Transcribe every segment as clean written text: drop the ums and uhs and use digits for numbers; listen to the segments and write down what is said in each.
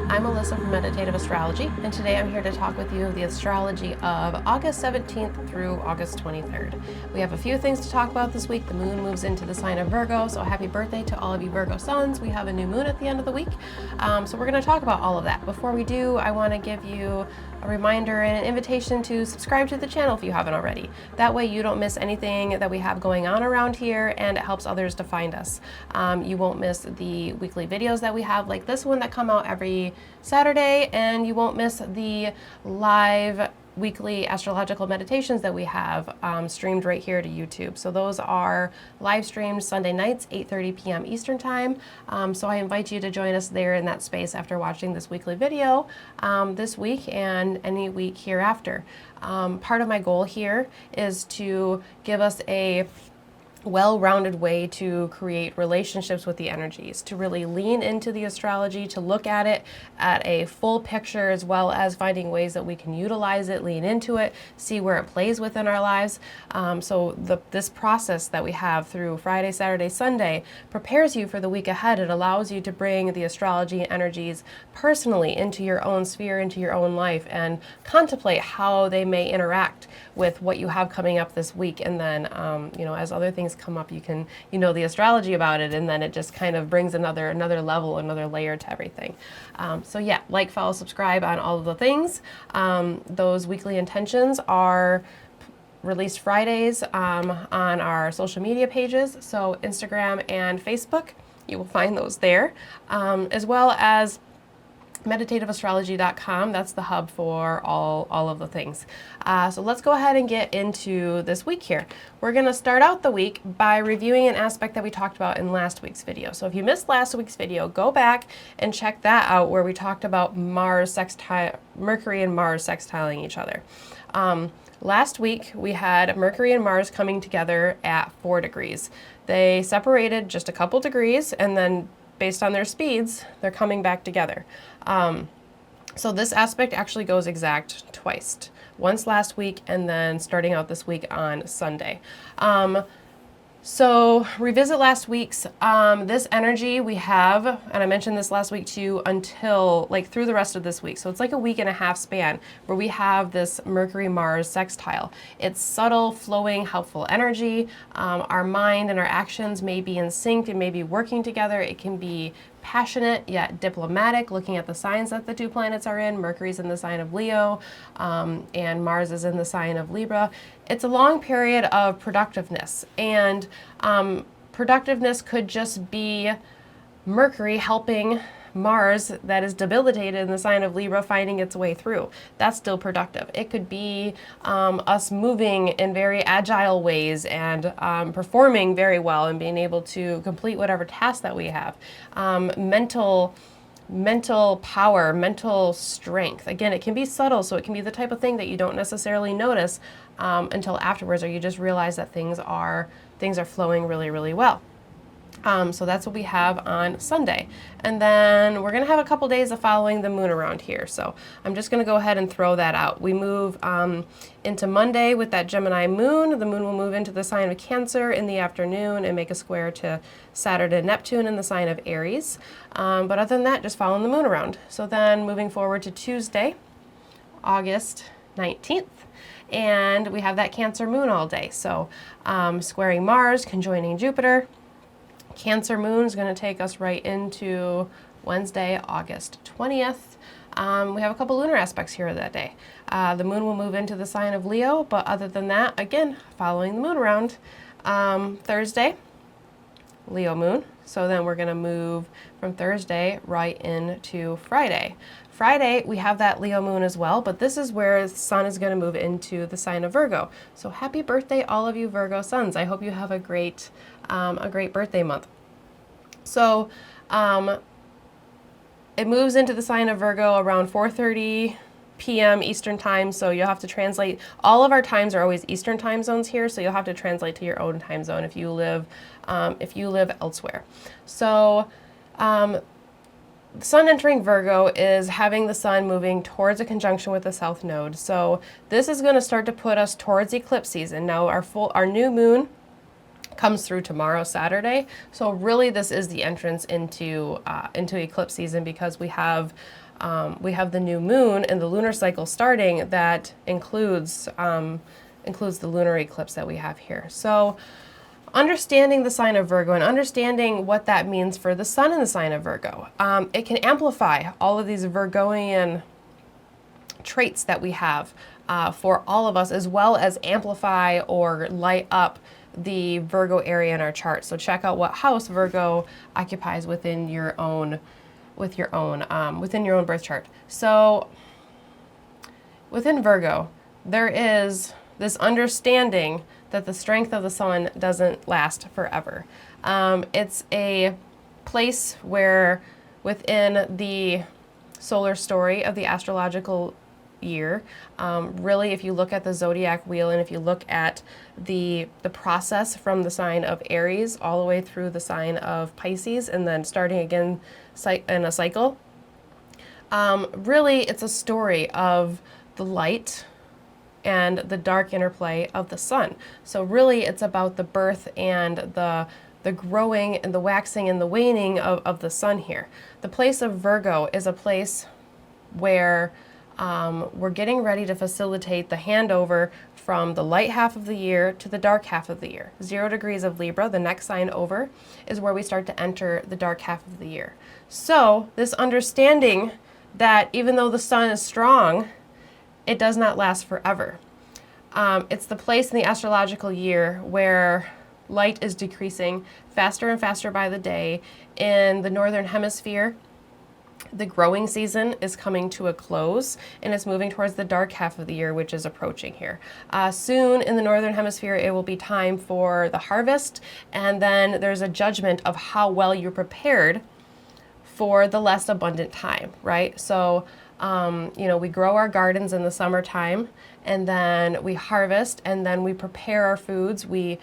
I'm Alyssa from Meditative Astrology, and today I'm here to talk with you of the astrology of August 17th through August 23rd. We have a few things to talk about this week. The moon moves into the sign of Virgo, so happy birthday to all of you Virgo suns. We have a new moon at the end of the week, so we're going to talk about all of that. Before we do, I want to give you a reminder and an invitation to subscribe to the channel if you haven't already. That way you don't miss anything that we have going on around here, and it helps others to find us. You won't miss the weekly videos that we have, like this one that come out every Saturday, and you won't miss the live weekly astrological meditations that we have streamed right here to YouTube. So those are live streamed Sunday nights, 8:30 p.m. Eastern Time. So I invite you to join us there in that space after watching this weekly video this week and any week hereafter. Part of my goal here is to give us a well-rounded way to create relationships with the energies, to really lean into the astrology, to look at it at a full picture, as well as finding ways that we can utilize it, lean into it, see where it plays within our lives. This process that we have through Friday, Saturday, Sunday prepares you for the week ahead. It allows you to bring the astrology energies personally into your own sphere, into your own life, and contemplate how they may interact with what you have coming up this week. And then, as other things come up, you can, the astrology about it, and then it just kind of brings another level, another layer to everything. So yeah, like, follow, subscribe on all of the things. Those weekly intentions are released Fridays on our social media pages, so Instagram and Facebook. You will find those there, as well as meditativeastrology.com. That's the hub for all of the things. So let's go ahead and get into this week here. We're going to start out the week by reviewing an aspect that we talked about in last week's video. So if you missed last week's video, go back and check that out, where we talked about Mercury and Mars sextiling each other. Last week we had Mercury and Mars coming together at 4 degrees. They separated just a couple degrees, and then based on their speeds, they're coming back together. So this aspect actually goes exact twice. Once last week, and then starting out this week on Sunday. So revisit last week's, this energy we have, and I mentioned this last week too, until through the rest of this week. So it's like a week and a half span where we have this Mercury-Mars sextile. It's subtle, flowing, helpful energy. Our mind and our actions may be in sync, and may be working together. It can be passionate yet diplomatic, looking at the signs that the two planets are in. Mercury's in the sign of Leo, and Mars is in the sign of Libra. It's a long period of productiveness, and productiveness could just be Mercury helping Mars, that is debilitated in the sign of Libra, finding its way through. That's still productive. It could be us moving in very agile ways and performing very well and being able to complete whatever task that we have. Mental power, mental strength. Again, it can be subtle, so it can be the type of thing that you don't necessarily notice until afterwards, or you just realize that things are flowing really, really well. So that's what we have on Sunday. And then we're going to have a couple days of following the moon around here. So I'm just going to go ahead and throw that out. We move into Monday with that Gemini moon. The moon will move into the sign of Cancer in the afternoon and make a square to Saturn and Neptune in the sign of Aries. But other than that, just following the moon around. So then moving forward to Tuesday, August 19th. And we have that Cancer moon all day. So squaring Mars, conjoining Jupiter. Cancer moon is going to take us right into Wednesday, August 20th. We have a couple lunar aspects here that day. The moon will move into the sign of Leo, but other than that, again, following the moon around. Thursday, Leo moon. So then we're going to move from Thursday right into Friday. Friday, we have that Leo moon as well, but this is where the sun is going to move into the sign of Virgo. So happy birthday, all of you Virgo suns. I hope you have a great birthday month. So it moves into the sign of Virgo around 4:30 p.m. Eastern time, so you'll have to translate. All of our times are always Eastern time zones here, so you'll have to translate to your own time zone if you live elsewhere. So the sun entering Virgo is having the sun moving towards a conjunction with the south node. So this is going to start to put us towards eclipse season. Now our new moon comes through tomorrow, Saturday. So really this is the entrance into eclipse season, because we have we have the new moon and the lunar cycle starting that includes the lunar eclipse that we have here. So understanding the sign of Virgo and understanding what that means for the sun in the sign of Virgo, it can amplify all of these Virgoian traits that we have for all of us, as well as amplify or light up the Virgo area in our chart. So check out what house Virgo occupies within your own birth chart. So within Virgo, there is this understanding that the strength of the sun doesn't last forever. It's a place where within the solar story of the astrological year, really, if you look at the zodiac wheel and if you look at the process from the sign of Aries all the way through the sign of Pisces and then starting again in a cycle, really it's a story of the light and the dark interplay of the sun. So really it's about the birth and the growing and the waxing and the waning of the sun here. The place of Virgo is a place where we're getting ready to facilitate the handover from the light half of the year to the dark half of the year. 0 degrees of Libra, the next sign over, is where we start to enter the dark half of the year. So this understanding that even though the sun is strong, it does not last forever. It's the place in the astrological year where light is decreasing faster and faster by the day. In the Northern Hemisphere, the growing season is coming to a close and it's moving towards the dark half of the year, which is approaching here. Soon in the Northern Hemisphere, it will be time for the harvest, and then there's a judgment of how well you're prepared for the less abundant time, right? So, we grow our gardens in the summertime, and then we harvest, and then we prepare our foods. We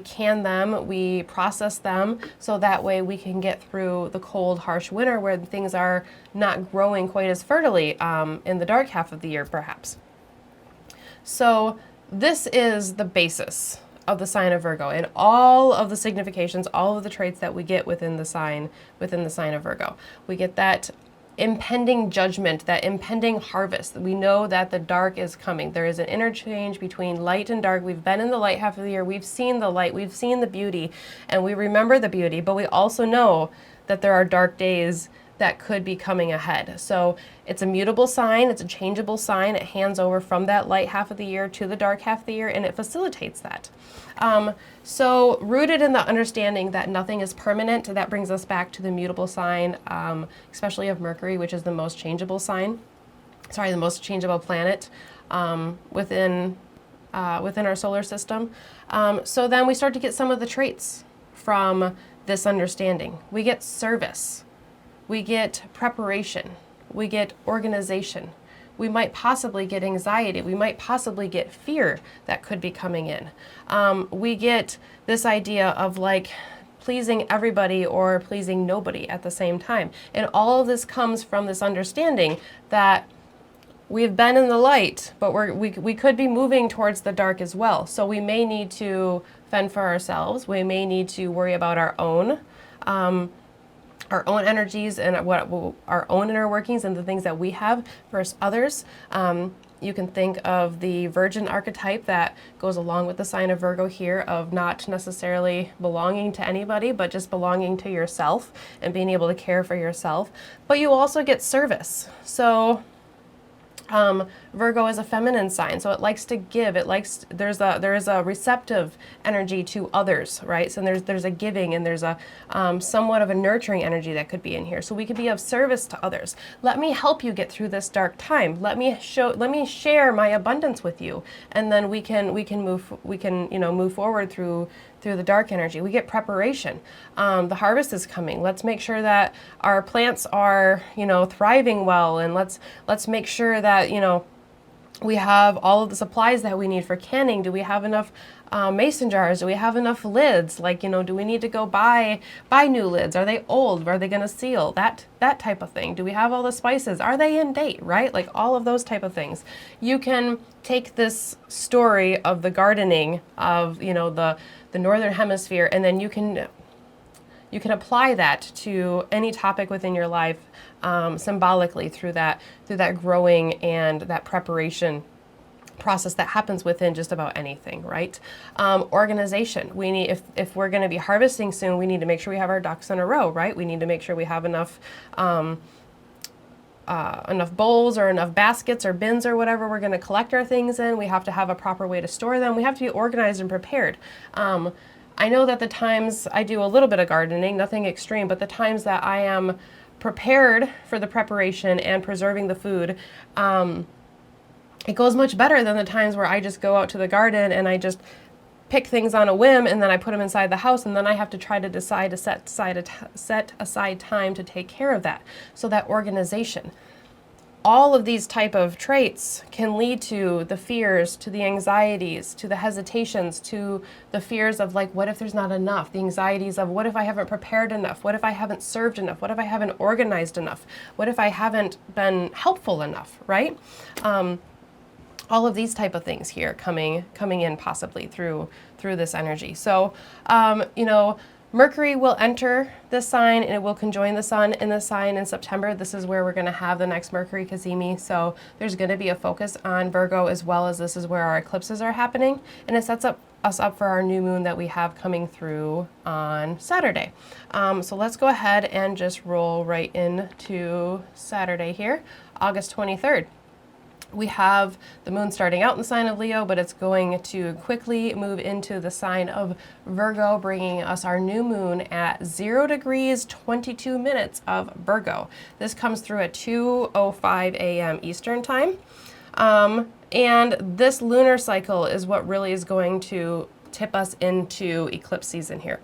can them, we process them, so that way we can get through the cold, harsh winter where things are not growing quite as fertily in the dark half of the year, perhaps. So this is the basis of the sign of Virgo and all of the significations, all of the traits that we get within the sign of Virgo. We get that impending judgment, that impending harvest. We know that the dark is coming. There is an interchange between light and dark. We've been in the light half of the year. We've seen the light. We've seen the beauty, and we remember the beauty, but we also know that there are dark days that could be coming ahead. So it's a mutable sign. It's a changeable sign. It hands over from that light half of the year to the dark half of the year, and it facilitates that. So rooted in the understanding that nothing is permanent, that brings us back to the mutable sign, especially of Mercury, which is the most changeable the most changeable planet within our solar system. So then we start to get some of the traits from this understanding. We get service. We get preparation. We get organization. We might possibly get anxiety. We might possibly get fear that could be coming in. We get this idea of like pleasing everybody or pleasing nobody at the same time. And all of this comes from this understanding that we've been in the light, but we could be moving towards the dark as well. So we may need to fend for ourselves. We may need to worry about our own energies and what our own inner workings and the things that we have versus others. You can think of the Virgin archetype that goes along with the sign of Virgo here, of not necessarily belonging to anybody, but just belonging to yourself and being able to care for yourself. But you also get service. So Virgo is a feminine sign, so it likes to give. There is a receptive energy to others, right? So there's a giving, and there's a somewhat of a nurturing energy that could be in here. So we could be of service to others. Let me help you get through this dark time. Let me share my abundance with you, and then we can move forward through the dark energy. We get preparation. The harvest is coming. Let's make sure that our plants are, thriving well, and let's make sure that, we have all of the supplies that we need for canning. Do we have enough mason jars? Do we have enough lids? Do we need to go buy new lids? Are they old? Are they going to seal? That type of thing. Do we have all the spices? Are they in date, right? Like all of those type of things. You can take this story of the gardening of, the Northern Hemisphere, and then you can you can apply that to any topic within your life, symbolically through that growing and that preparation process that happens within just about anything, right? Organization. We need, if we're going to be harvesting soon, we need to make sure we have our ducks in a row, right? We need to make sure we have enough bowls or enough baskets or bins or whatever we're going to collect our things in. We have to have a proper way to store them. We have to be organized and prepared. I know that the times I do a little bit of gardening, nothing extreme, but the times that I am prepared for the preparation and preserving the food, it goes much better than the times where I just go out to the garden and I just pick things on a whim and then I put them inside the house, and then I have to try to decide to set aside time to take care of that. So that organization. All of these type of traits can lead to the fears, to the anxieties, to the hesitations, to the fears of like, what if there's not enough? The anxieties of what if I haven't prepared enough? What if I haven't served enough? What if I haven't organized enough? What if I haven't been helpful enough, right? All of these type of things here coming in possibly through this energy. So, Mercury will enter this sign and it will conjoin the sun in the sign in September. This is where we're going to have the next Mercury cazimi. So there's going to be a focus on Virgo, as well as this is where our eclipses are happening. And it sets us up for our new moon that we have coming through on Saturday. So let's go ahead and just roll right into Saturday here, August 23rd. We have the moon starting out in the sign of Leo, but it's going to quickly move into the sign of Virgo, bringing us our new moon at 0 degrees 22 minutes of Virgo. This comes through at 2:05 a.m. Eastern time. And this lunar cycle is what really is going to tip us into eclipse season here.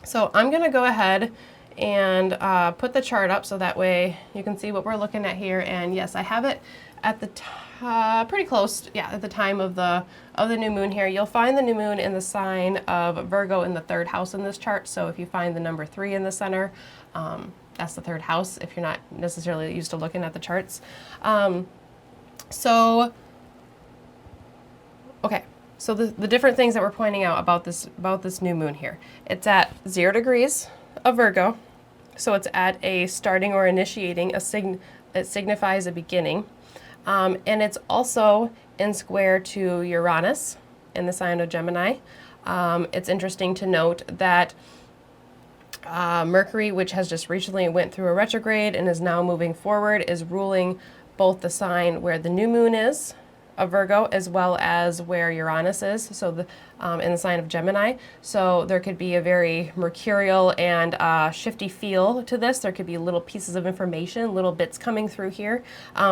So I'm going to go ahead and put the chart up so that way you can see what we're looking at here. And yes, I have it at the pretty close, at the time of the new moon here. You'll find the new moon in the sign of Virgo in the 3rd house in this chart. So if you find the number 3 in the center, that's the 3rd house if you're not necessarily used to looking at the charts. So the different things that we're pointing out about this new moon here. It's at 0 degrees of Virgo, so it's at a starting or initiating, it signifies a beginning. And it's also in square to Uranus in the sign of Gemini. It's interesting to note that Mercury, which has just recently went through a retrograde and is now moving forward, is ruling both the sign where the new moon is of Virgo as well as where Uranus is, so in the sign of Gemini. So there could be a very mercurial and shifty feel to this. There could be little pieces of information, little bits coming through here,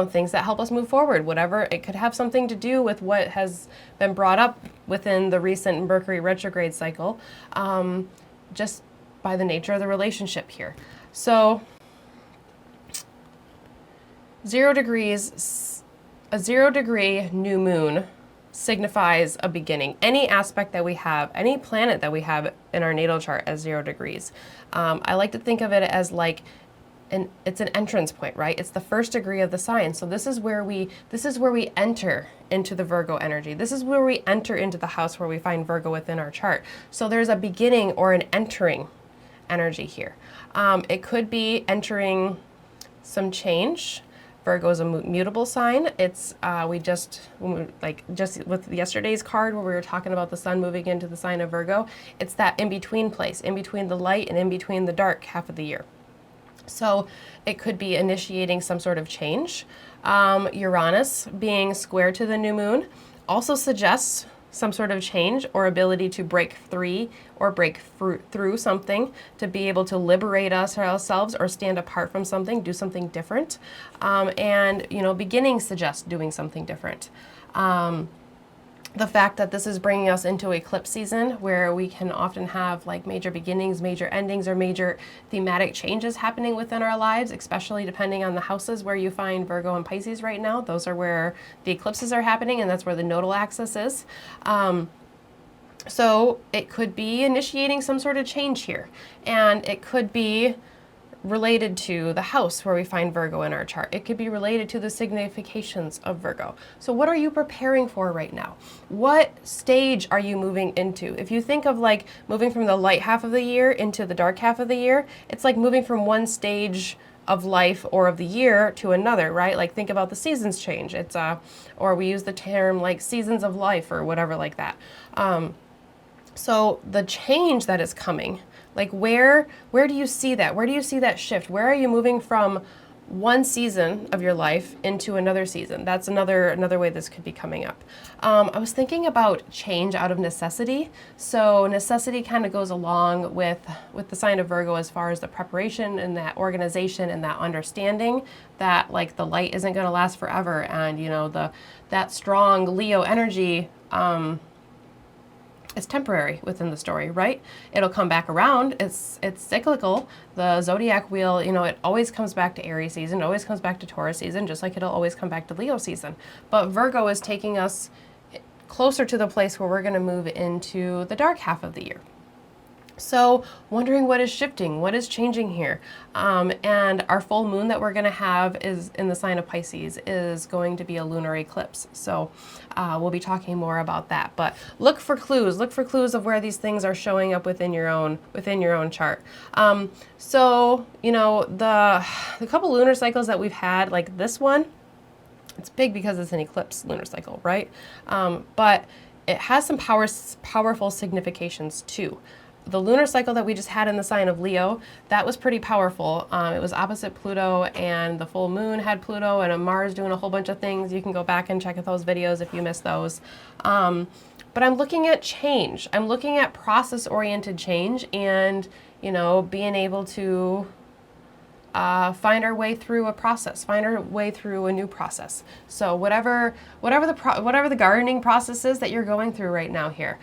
things that help us move forward, whatever. It could have something to do with what has been brought up within the recent Mercury retrograde cycle, just by the nature of the relationship here. So 0 degrees, a 0 degree new moon signifies a beginning. Any aspect that we have, any planet that we have in our natal chart as 0 degrees. I like to think of it as like it's an entrance point, right? It's the 1st degree of the sign. So this is where we enter into the Virgo energy. This is where we enter into the house where we find Virgo within our chart. So there's a beginning or an entering energy here. It could be entering some change. Virgo is a mutable sign. It's just with yesterday's card where we were talking about the sun moving into the sign of Virgo, it's that in-between place, in between the light and in between the dark half of the year. So it could be initiating some sort of change. Uranus being square to the new moon also suggests some sort of change or ability to break free or break through something, to be able to liberate ourselves or stand apart from something, do something different. And beginning suggests doing something different. The fact that this is bringing us into eclipse season, where we can often have like major beginnings, major endings, or major thematic changes happening within our lives, especially depending on the houses where you find Virgo and Pisces right now. Those are where the eclipses are happening, and that's where the nodal axis is. So it could be initiating some sort of change here, and it could be related to the house where we find Virgo in our chart. It could be related to the significations of Virgo. So what are you preparing for right now? What stage are you moving into? If you think of like moving from the light half of the year into the dark half of the year, it's like moving from one stage of life or of the year to another, right? Like think about the seasons change. It's or we use the term like seasons of life or whatever like that. So the change that is coming, like where do you see that? Where do you see that shift? Where are you moving from one season of your life into another season? That's another way this could be coming up. I was thinking about change out of necessity. So necessity kind of goes along with the sign of Virgo as far as the preparation and that organization and that understanding that like the light isn't going to last forever, and you know that strong Leo energy. It's temporary within the story, right? It'll come back around. It's cyclical. The zodiac wheel, you know, it always comes back to Aries season, it always comes back to Taurus season, just like it'll always come back to Leo season. But Virgo is taking us closer to the place where we're going to move into the dark half of the year. So wondering what is shifting, what is changing here. And our full moon that we're going to have is in the sign of Pisces is going to be a lunar eclipse. So we'll be talking more about that. But look for clues of where these things are showing up within your own chart. So, you know, the couple lunar cycles that we've had, like this one, it's big because it's an eclipse lunar cycle, right? But it has some powerful significations too. The lunar cycle that we just had in the sign of Leo, that was pretty powerful. It was opposite Pluto, and the full moon had Pluto and a Mars doing a whole bunch of things. You can go back and check out those videos if you missed those. But I'm looking at change. I'm looking at process-oriented change and, you know, being able to find our way through a process, find our way through a new process. So whatever the gardening process is that you're going through right now here,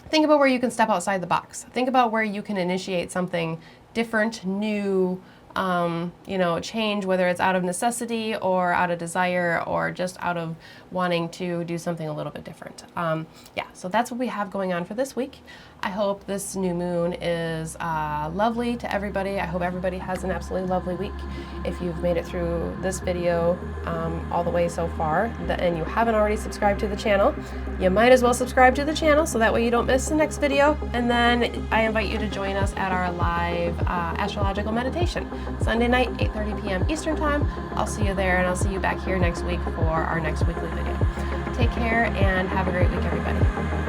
think about where you can step outside the box. Think about where you can initiate something different, new, you know, change, whether it's out of necessity or out of desire or just out of wanting to do something a little bit different. Yeah, so that's what we have going on for this week. I hope this new moon is lovely to everybody. I hope everybody has an absolutely lovely week. If you've made it through this video all the way so far and you haven't already subscribed to the channel, you might as well subscribe to the channel so that way you don't miss the next video. And then I invite you to join us at our live astrological meditation, Sunday night, 8:30 p.m. Eastern Time. I'll see you there, and I'll see you back here next week for our next weekly video. Take care and have a great week, everybody.